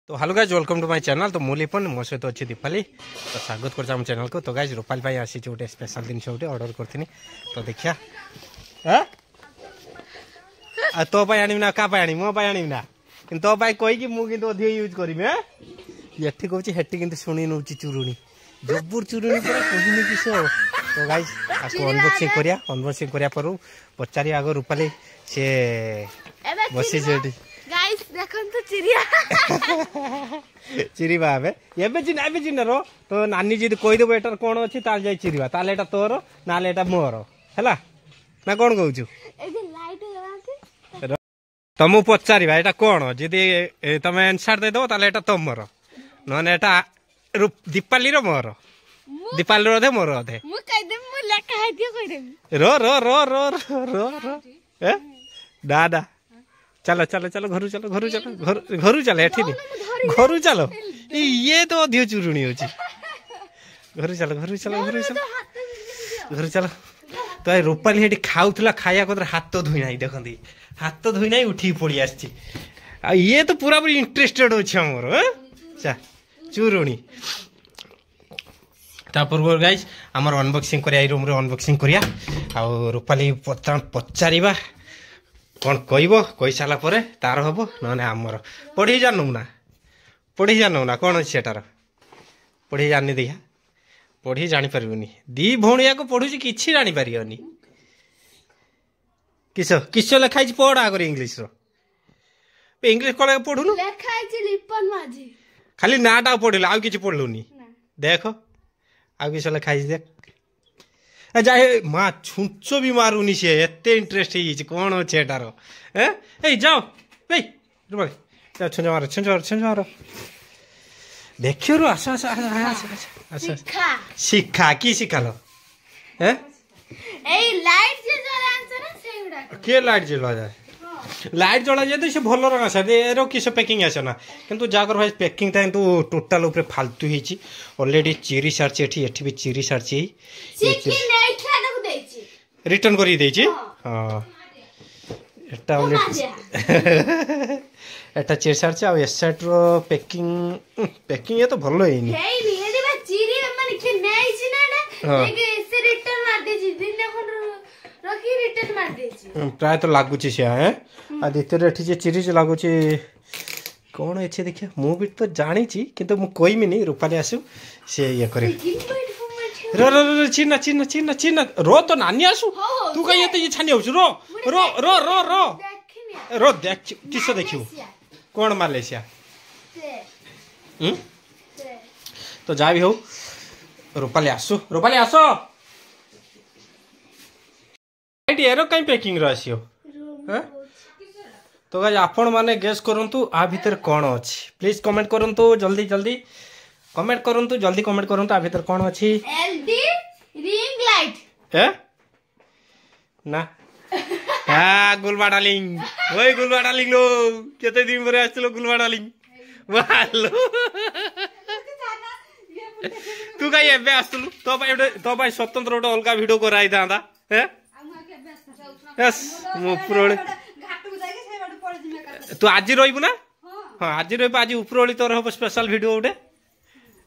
तो hello guys welcome to my channel. तो मुलिपन मो सहित अच्छी दीपाली तो स्वागत कर चैनल को। तो गाइज रूपाली भाई आसी गोटे स्पेशल जिन गोटे ऑर्डर करथिनी तो देखिया तो आनी ना क्या आनी मो आनी ना कि तो कहीकि मुझे अधिक यूज करी ये कहूँ हेटी कि शुणी नौ चुरुणी जबुर चुरुणी पूरा कहनी कि से तो गाइज आपको अनबक्सिंग करिया पर पचारि आग रूपाली सी बसी गाइस देखन तो चिड़िया चिरिबा एबे चिन्ह रो तो नानी जी कही देबो एटार कोन अछि ताल जाय चिरिबा ताले एटा तोर नाले एटा मोर हैला ना कोन कहउछु ए जे लाइट जलाते तमु पचारिबा एटा कोन जदी तमे आंसर दे दो ताले एटा तमर नने एटा दीपाली रो मोर दीपाली रो दे मोर दे मु कह दे मु लेखा है दियो कह दे रो रो रो रो रो रो ए दादा चलो चलो चलो घर चलो घर चलो घर चलो एठी घर चलो ये तो अधिक चुरुणी होची घर चलो घर चलो घर चलो घर चलो तो रूपाली हेटी खाउथला खाया को हाथ तो धुई नाही देखंदी हाथ तो धुई नाही उठी पड़ी आछि आ ये तो पूरा पूरी इंटरेस्टेड होची हमर चा चुरुणी तापर गाइस हमर अनबॉक्सिंग करिया रूम रे अनबॉक्सिंग करिया आ रूपाली पचारिबा कौन कही सारा तार हम ना आमर पढ़ी जानू ना कौन अच्छे सेटार पढ़ी जानी देखा पढ़ी जापर दी भौणिया को पढ़ुची कि जापर किस किस लिखाई पढ़ आगे इंग्लीश इंग्लीश कौन पढ़ुन खाली नाटा पढ़ल आउ कि पढ़लुनी देख आउ किस लिखाई देख जाए माँ छुंच भी मारूनी सी एत इंटरेस्ट कौन अच्छे एटार ए जाओ छुंच मार छुंच मार छुंच मार देखियो रो आस आस आस आस शिखा की शिखालो के लाइट जला जाए लाइट जला जाए तो से भल रंग आसा एरो किस पैकिंग आसे ना किंतु जागर भाई पैकिंग था किंतु टोटल ऊपर फालतू हिची ऑलरेडी चिरी सारची एठी भी चिरी सारची रिटर्न करी देछि हां एटा एटा चिरी सारची आ एस सेट रो पैकिंग ये तो भलो हेनी हेडी बा चिरी माने के नै छि ना से रिटर्न मार देछि दिन देखन रखी रिटर्न मार देछि प्राय तो लागुची से हैं आ दितर एठी जे चिरी जे लागुची कोन एछे देखिया मु भी तो जानी छी किंतु मु कोइमी नहीं रूपाली आसु से ये करे रो रो रो चिन्ना चिन्ना चिन्ना चिन्ना रो तो नानी आसु तू कहिए तो ये छानी होछु रो रो रो रो रो रो देख किस देखियो कोन मालेशिया तो जा भी हो रूपाली आसु एटी एरो कहीं पैकिंग रो आसियो हैं तो गाइस आपण माने गेस करंतु आ भीतर कोन अछि प्लीज कमेंट करंतु जल्दी जल्दी कमेंट करंतु जल्दी कमेंट करंतु आ भीतर कोन अछि एलडी रिंग लाइट ए ना आ गुलबा डार्लिंग ओए गुलबा डार्लिंग लो केते दिन परे आछलो गुलबा डार्लिंग वालो तू काई एबे आछलु तो भाई स्वतंत्र ओटे अलगा वीडियो कराई दांदा हैं यस मु पुरोळे तू आज रही ना हाँ आज रही आज उपरओली तोर हम स्पेशल वीडियो गोटे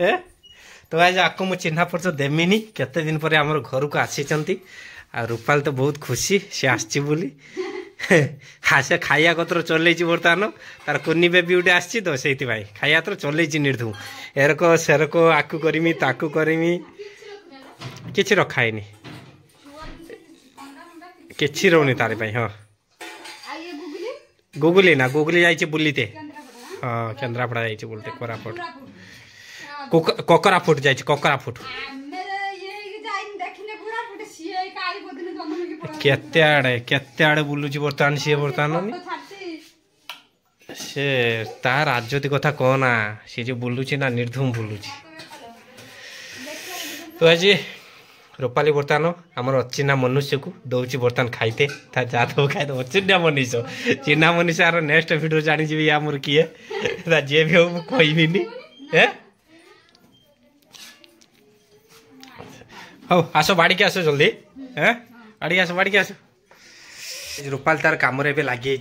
ए तो आज आपको मुझे चिन्हा परिचय देमिनी केते दिन पर आम घर को आसी आ रूपाली तो बहुत खुशी सी आसी बोली हाँ से खाया कतर चल बर्तमान तार कुनी बेबी गोटे आसी तो से खाया तो चल निर्धू एरक सेरक आकु करमी ताकु करमी किसी रखाईनी किसी रोनी तार हाँ गुगुली ना गुगुली जाइए बुलते हाँ केन्द्रापड़ा जाइए बुलते कोरापुट ककरापुट जाइए ककरापुट केते आड़े बुलुची बर्तमान सी बर्तमान से तार राजती कथा कहना सी जो बुलुची ना निर्धूम बुलुची तो आज रूपाली बर्तमान आमर अचिन्हा मनुष्य को दौची बर्तमान खाइते जा दो खाई अचिन्हा मनुष्य चिन्हा मनुष्य आर नेक्स्ट वीडियो जानी जी आमर किए जे भी हो कहबिनी हो आस बाड़ी के आस जल्दी बाड़ी आस रूपाल तार कम लगी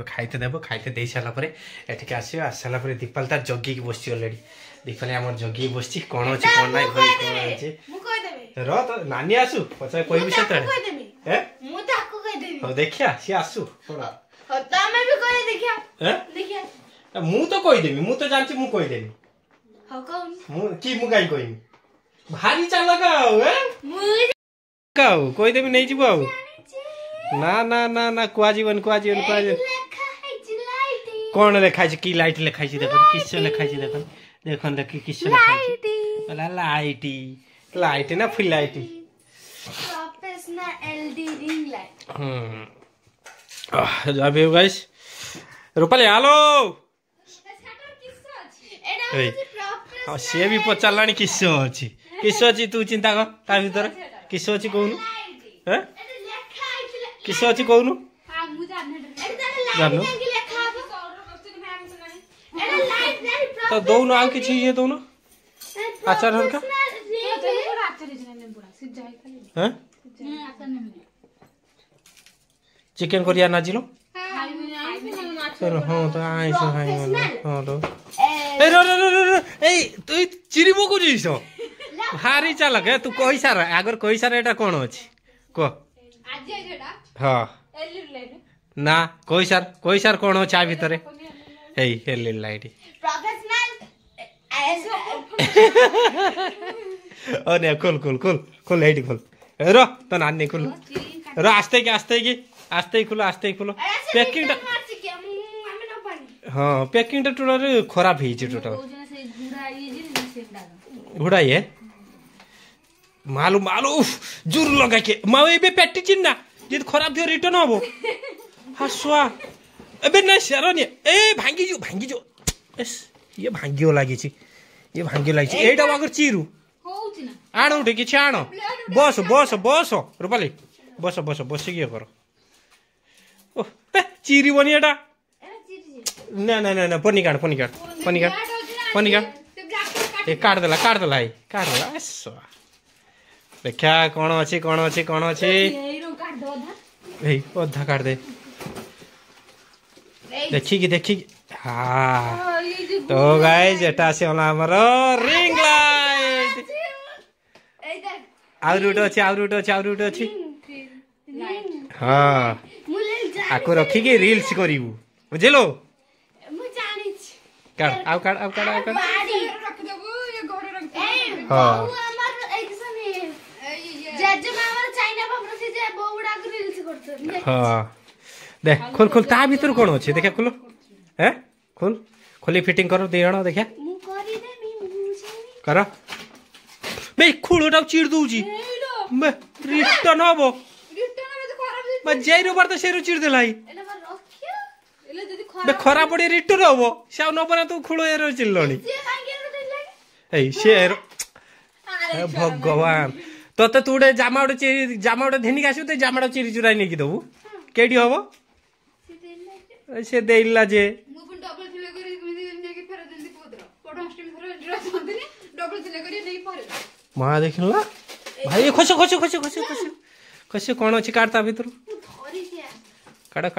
खाइते देव खाइते दे सारापर एठिक आस सारापर दीपाल तार जगिक बस अलरेडी दीपाली आम जगिक बस कौन अच्छे कौन ना रो तो नानी आसू पचार कहबी से देखिया सी आसू मु तो कहीदेवी मु तो जानची मु कहीदेवी मुझे कहमी भारी चाल कहीदेवी नहीं जीव आउ ना ना ना ना कुआजीवन कौन लिखाई कि लाइट लिखाई देख किस लिखाई देख देख देख किस लिखाई लाइट लाइट ना फुल लाइट अभी गाइस रूपाली हेलो सी भी पचारा किस अच्छी तू चिंता कर ता भर किस अच्छी कहूनु किस अच्छी कहूनु जानू तो दौन आउ कि ये दौन आचार हरका चिकेन करिया नाजिलो हाँ तो आइस हाँ तो तु चिरी मको जीस भारी चालक है तू कही सार आगर कही सार एटा कौन अच्छी कह हाँ ना कही सार कौन अच्छे आ भितर एलईडी लाइट खोल खोल खोल खोल एटी खोल रो तो नानी खोल रो आस्ते की खोलो पैकिंग हाँ पैकिंग टोटल खराब है टोटल घुड़ा ये मालू मालू जोर लगा के माओ ए पेटी चिन्ना जी खराब थी रिटर्न हम हसुआ एबे ना सेरनी ए भांगी जो एस ये भांगियो लगी एटा अगर चिरु आण उठे कि आण बस रूपाली बस ये कर ओ चिरी बनी एटा ना ना ना पनी काट काट देला देखा कौन अच्छी अधा काट दे देखी हाँ तो गाइस एटा से हमर रिंग लाइट आउर अच्छी हाँ आको रखी के रील्स करिवु बुझलो काट हाँ हाँ देख खोल ता भीतर कौन अच्छे देखा खोल है खोली फिटिंग कर दे देखा कर बे खोलटा चिड़ दूची रिटर्न हम जैर बार तो से चिड़ देला खराब पड़े रिटर्न हम से नबना तू खोल चिल्लनी भगवान तोते तू गोटे जामा गोटे धेनिक आसू तो जामा चिरी चुराई नहीं दबू केटी हम से देला जे माँ देख भाई खस कौन अच्छी काटता भीतर काड़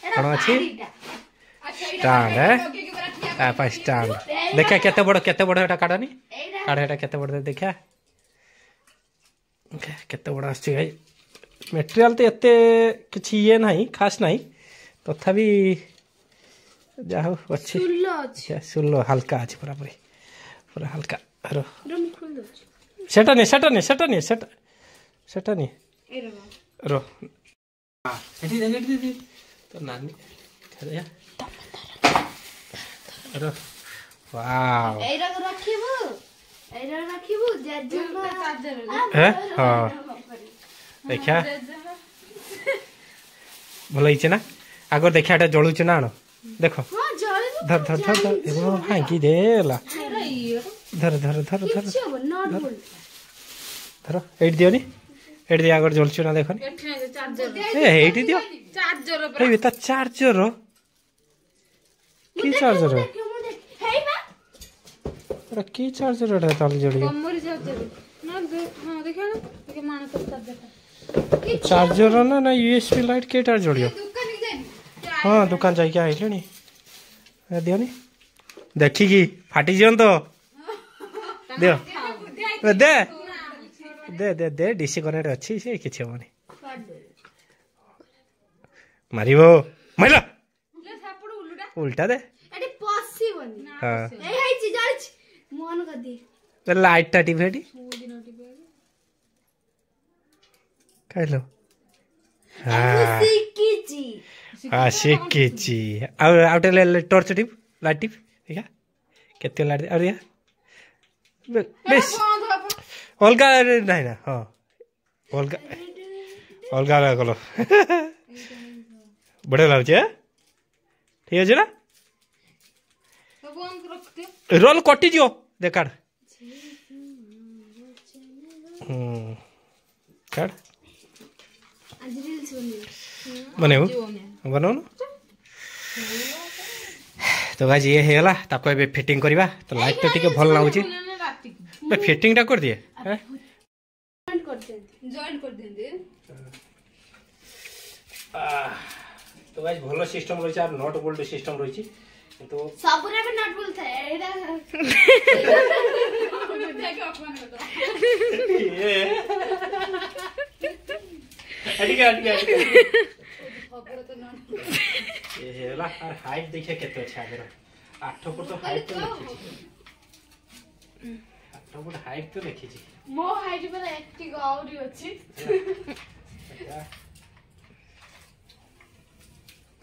कौन अच्छी स्टांड है स्टांड देखा केते बड़ एटा काड़नी केते बड़ देखा केते बड़ आछी भाई मटेरियल तो एते किछि ये नहीं खास नहीं तथापि जाहो अच्छी सुल्लो हल्का अच्छी पूरा हल्का रो सेटा नहीं रो एठी दे तो नानी रो वाओ एरा रखिबु हाँ देखा भल ही ना आगर देखा जलुचे ना देख धर भांगी देला धर एट दियो एट दिया आगर जलुचे ना देख एटी दियो चार्जर की चार्जर की चार्जर जड़ी चार्जर ना ना यूएसबी लाइट केटार जोड़ियो हाँ दुकान जाइए आइले दियोनी देखिकी फाटी जीवन तो दियो दे दे दे दे डीसी कनेक्ट अच्छी से किसी हेनी मारिबो माइला उल्टा दे एटी पॉसिबल हाँ ए हाय ची जाच मोहन गदी तो लाइट टा टिप हेटी कहलो हाँ सिकिची हाँ शिकिची आउट ले टॉर्च टिप लाइट टिप देखा केते लाइट और या बेस अलगा नहीं ना हाँ अलगा अलगा कलो बढ़िया लाଗୁଛି ठीक है ना रोल कटि जो देखाड़ काड़ आज रील्स बनेबो बनाऊ तो गाइस ये हेला ताको एबे फिटिंग करबा तो लाइट तो टिके भल लाଗୁଛି बे फिटिंग टा कर दिए जॉइन कर देंगे तो गाइस भलो सिस्टम रही और नट बोल्ट सिस्टम रही तो सबरे में नट बोल्ट है एडा ये हेला और हाइट देखिए केते अच्छा आगर 8 फुट तो हाइट तो लिखी 8 फुट हाइट तो लिखी मो हाइट पर एकटी गौरी अछि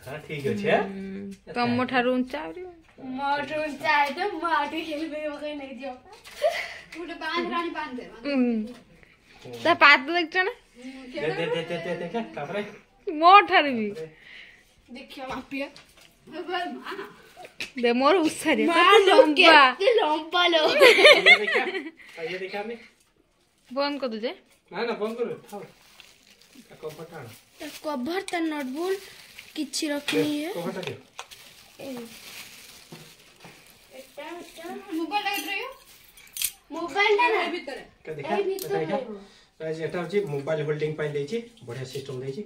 हाँ ठीक है तम ठारू ऊंचा मोटू चाहे तो माटी खेलबे मके नहीं दियो पूरे बांध रानी बांध दे ता पात देखछ ना दे देखा तापरे मो ठारू भी देखियो मापिया दे मोर उसारे मालो लंबा के लंबा लो ये देखा मैं बंद कर दे ना ना बंद कर थाओ कपटा कवर त नट बोल्ट किछि रखनी है कपटा दे मोबाइल लगा रहियो मोबाइल ना भीतर का देखा देखा गाइस एटा होची मोबाइल होल्डिंग पाइन देछि बढ़िया सिस्टम देछि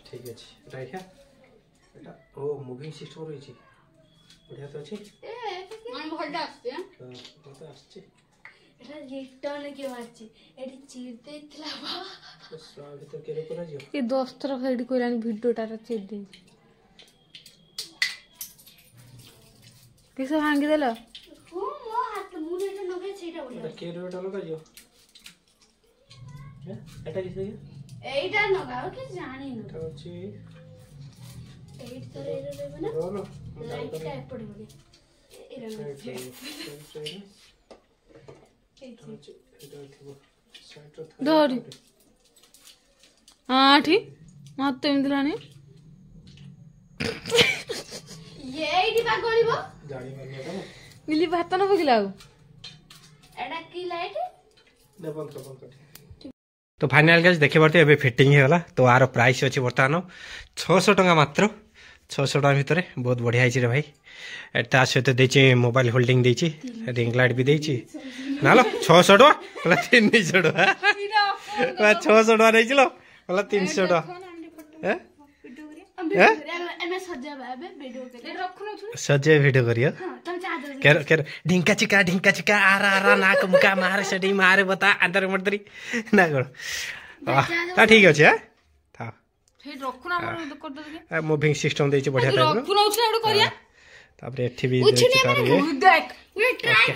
ठीक अछि देखा एटा ओ मूविंग सिस्टम रहिछि बढ़िया तो अछि मन भलटा आछे तो आछे एटा रिटर्न के आछे एटी चीरते इतला बा तो स्वागत तो केरे करा जियो ये 10 थर फेड कोइलानी वीडियोटा चेक दे किस भांगी देला हो मो हाथ मुने जे नगे छेटा बोला केरे ओटा लगा जियो एटा किसे एटा नगाओ कि जानी न एटा होची एट तो रे रे बना रोलो लाइट का पड़ बोली एरा धरी हाँ ठीक मत एमती लानी ये एटी बा गलिबो जानी मारने तो मिली भात न पकिला एटा की लाइट ने बंद कर तो फाइनल गाइस देखे परते एबे फिटिंग हे वाला तो आरो प्राइस अछि वर्तमान 600 टका मात्र 600 टका भितर बहुत बढ़िया हिची रे भाई एटा सहित देछि मोबाइल होल्डिंग देछि रिंग लाइट भी देछि नालो 600 टका बोला 300 टका 600 टका देछिलो बोला 300 टका हैं एमे सजा बाबे वीडियो के रखनो छु सजे वीडियो करियो हां तुम चादर केर केर ढिंका चिका आरा आरा नाक मुका मारे सेडी मारे बता अंदर मर्दरी ना गो ता ठीक अछि है था हे रखना मन कर दे मूविंग सिस्टम देछि बढ़िया टाइप रो रखना उछना एडो करिया तापरे एठी भी देछि तारे देख ये ट्राई